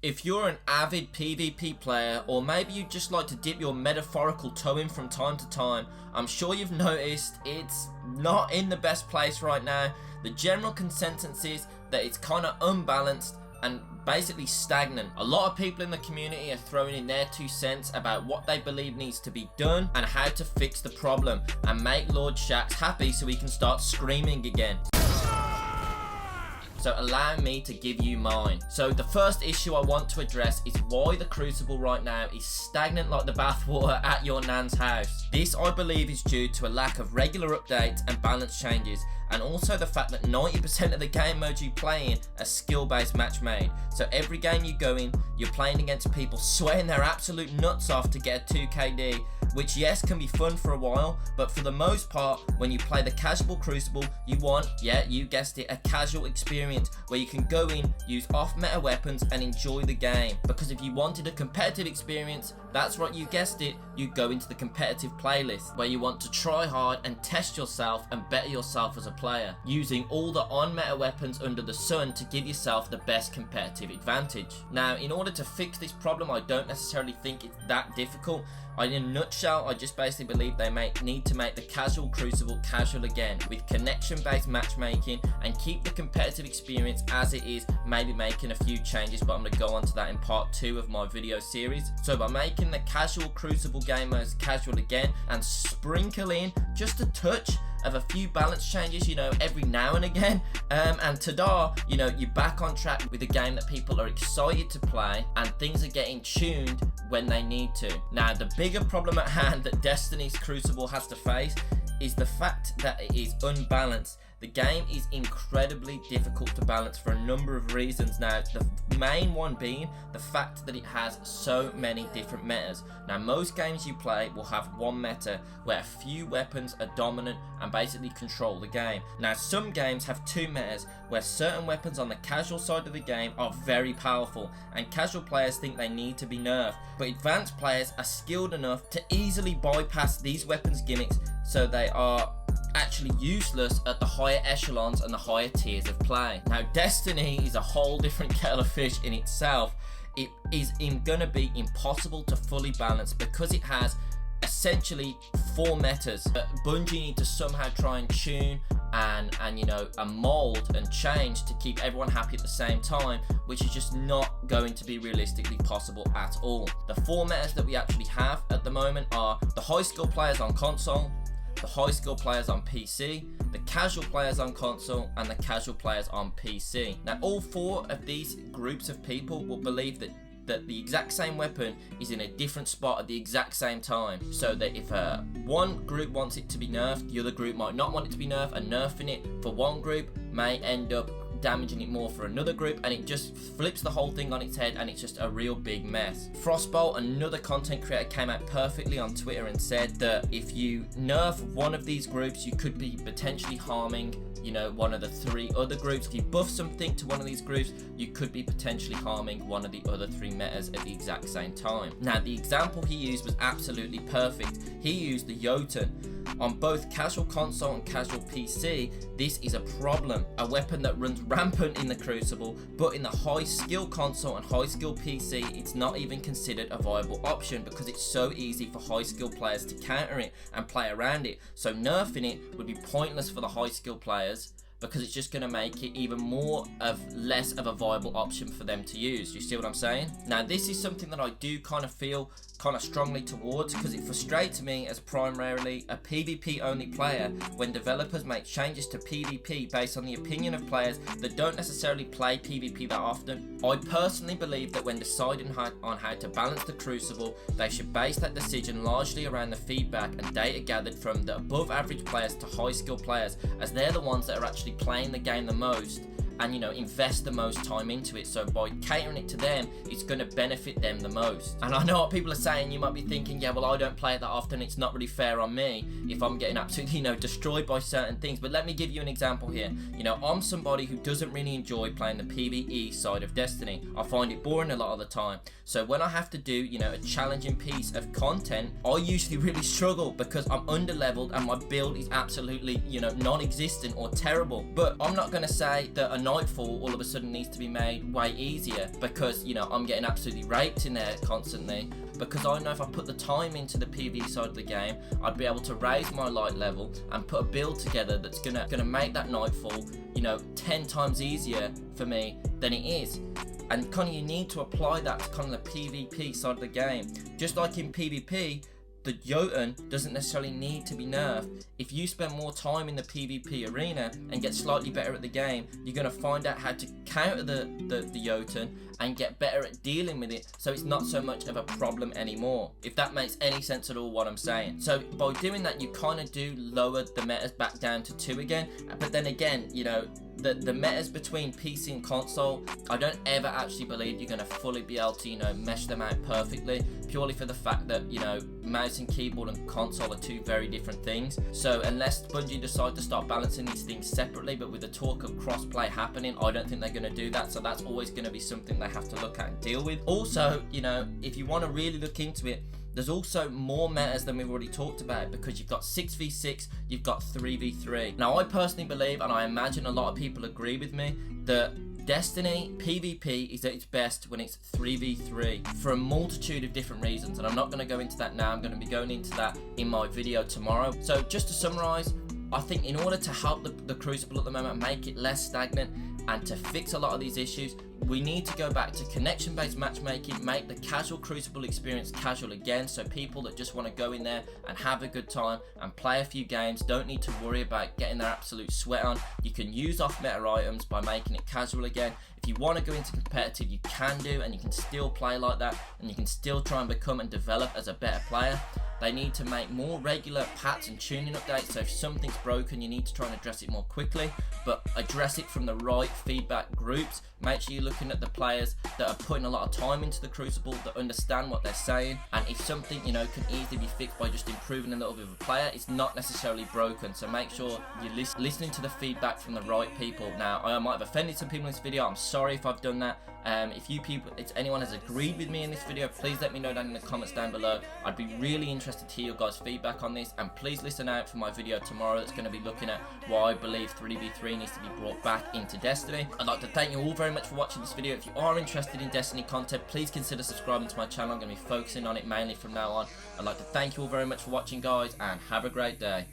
If you're an avid PvP player, or maybe you just like to dip your metaphorical toe in from time to time, I'm sure you've noticed it's not in the best place right now. The general consensus is that it's kind of unbalanced and basically stagnant. A lot of people in the community are throwing in their 2 cents about what they believe needs to be done and how to fix the problem and make Lord Shaxx happy so he can start screaming again. So allow me to give you mine. So the first issue I want to address is why the Crucible right now is stagnant like the bathwater at your nan's house. This, I believe, is due to a lack of regular updates and balance changes, and also the fact that 90% of the game modes you play in are skill-based match made. So every game you go in, you're playing against people sweating their absolute nuts off to get a 2KD, which yes can be fun for a while, but for the most part when you play the casual Crucible, you want, yeah, you guessed it, a casual experience where you can go in, use off-meta weapons and enjoy the game. Because if you wanted a competitive experience, that's right, you guessed it, you go into the competitive playlist where you want to try hard and test yourself and better yourself as a player, using all the on-meta weapons under the sun to give yourself the best competitive advantage. Now, in order to fix this problem, I don't necessarily think it's that difficult. In a nutshell, I just basically believe they need to make the casual Crucible casual again, with connection-based matchmaking, and keep the competitive experience as it is, maybe making a few changes, but I'm going to go on to that in part 2 of my video series. So by making the casual Crucible game modes casual again, and sprinkle in just a touch of a few balance changes, you know, every now and again, and ta-da, you know, you're back on track with a game that people are excited to play, and things are getting tuned when they need to. Now, the bigger problem at hand that Destiny's Crucible has to face is the fact that it is unbalanced. The game is incredibly difficult to balance for a number of reasons. Now, the main one being the fact that it has so many different metas. Now, most games you play will have one meta where a few weapons are dominant and basically control the game. Now, some games have 2 metas where certain weapons on the casual side of the game are very powerful and casual players think they need to be nerfed, but advanced players are skilled enough to easily bypass these weapons gimmicks, so they are actually useless at the higher echelons and the higher tiers of play. Now, Destiny is a whole different kettle of fish in itself. It is gonna be impossible to fully balance because it has essentially 4 metas that Bungie need to somehow try and tune and you know, mold and change to keep everyone happy at the same time, which is just not going to be realistically possible at all. The 4 metas that we actually have at the moment are the high skill players on console, the high skill players on PC, the casual players on console, and the casual players on PC. Now, all 4 of these groups of people will believe that the exact same weapon is in a different spot at the exact same time, so that if one group wants it to be nerfed, the other group might not want it to be nerfed, and nerfing it for one group may end up damaging it more for another group, and it just flips the whole thing on its head, and it's just a real big mess. Frostbolt, another content creator, came out perfectly on Twitter and said that if you nerf one of these groups, you could be potentially harming, you know, one of the 3 other groups. If you buff something to one of these groups, you could be potentially harming one of the other 3 metas at the exact same time. Now, the example he used was absolutely perfect. He used the Jotun. On both casual console and casual PC, this is a problem. A weapon that runs rampant in the Crucible, but in the high skill console and high skill PC, it's not even considered a viable option because it's so easy for high skill players to counter it and play around it. So nerfing it would be pointless for the high skill players, because it's just going to make it even less of a viable option for them to use. You see what I'm saying? Now, this is something that I do kind of feel strongly towards, because it frustrates me as primarily a PvP only player when developers make changes to PvP based on the opinion of players that don't necessarily play PvP that often. I personally believe that when deciding on how to balance the Crucible, they should base that decision largely around the feedback and data gathered from the above average players to high skill players, as they're the ones that are actually playing the game the most and, you know, invest the most time into it. So by catering it to them, it's going to benefit them the most. And I know what people are saying. You might be thinking, yeah, well, I don't play it that often, it's not really fair on me if I'm getting absolutely, you know, destroyed by certain things. But let me give you an example here. You know, I'm somebody who doesn't really enjoy playing the PvE side of Destiny. I find it boring a lot of the time. So when I have to do, you know, a challenging piece of content, I usually really struggle because I'm underleveled and my build is absolutely, you know, non-existent or terrible. But I'm not going to say that Nightfall all of a sudden needs to be made way easier because, you know, I'm getting absolutely raped in there constantly, because I know if I put the time into the PvE side of the game, I'd be able to raise my light level and put a build together that's gonna make that Nightfall, you know, 10 times easier for me than it is. And kind of you need to apply that to kind of the PvP side of the game. Just like in PvP, the Jotun doesn't necessarily need to be nerfed. If you spend more time in the PvP arena and get slightly better at the game, you're going to find out how to counter the Jotun and get better at dealing with it, so it's not so much of a problem anymore, if that makes any sense at all what I'm saying. So by doing that, you kind of do lower the metas back down to 2 again, but then again, you know, the metas between PC and console, I don't ever actually believe you're going to fully be able to, you know, mesh them out perfectly, purely for the fact that, you know, mouse and keyboard and console are 2 very different things. So unless Bungie decide to start balancing these things separately, but with the talk of crossplay happening, I don't think they're going to do that, so that's always going to be something they have to look at and deal with. Also, you know, if you want to really look into it, there's also more metas than we've already talked about, because you've got 6v6, you've got 3v3. Now, I personally believe, and I imagine a lot of people agree with me, that Destiny PvP is at its best when it's 3v3 for a multitude of different reasons, and I'm not going to go into that now. I'm going to be going into that in my video tomorrow. So just to summarize, I think in order to help the Crucible at the moment, make it less stagnant, and to fix a lot of these issues, we need to go back to connection-based matchmaking, make the casual Crucible experience casual again, so people that just want to go in there and have a good time and play a few games don't need to worry about getting their absolute sweat on. You can use off-meta items by making it casual again. If you want to go into competitive, you can do, and you can still play like that, and you can still try and become and develop as a better player. They need to make more regular patch and tuning updates, so if something's broken, you need to try and address it more quickly, but address it from the right feedback groups. Make sure you're looking at the players that are putting a lot of time into the Crucible, that understand what they're saying, and if something, you know, can easily be fixed by just improving a little bit of a player, it's not necessarily broken. So make sure you're listening to the feedback from the right people. Now, I might have offended some people in this video. I'm sorry if I've done that. If anyone has agreed with me in this video, please let me know down in the comments down below. I'd be really interested to hear your guys' feedback on this, and please listen out for my video tomorrow that's going to be looking at why I believe 3v3 needs to be brought back into Destiny. I'd like to thank you all very much for watching this video. If you are interested in Destiny content, please consider subscribing to my channel. I'm going to be focusing on it mainly from now on. I'd like to thank you all very much for watching, guys, and have a great day.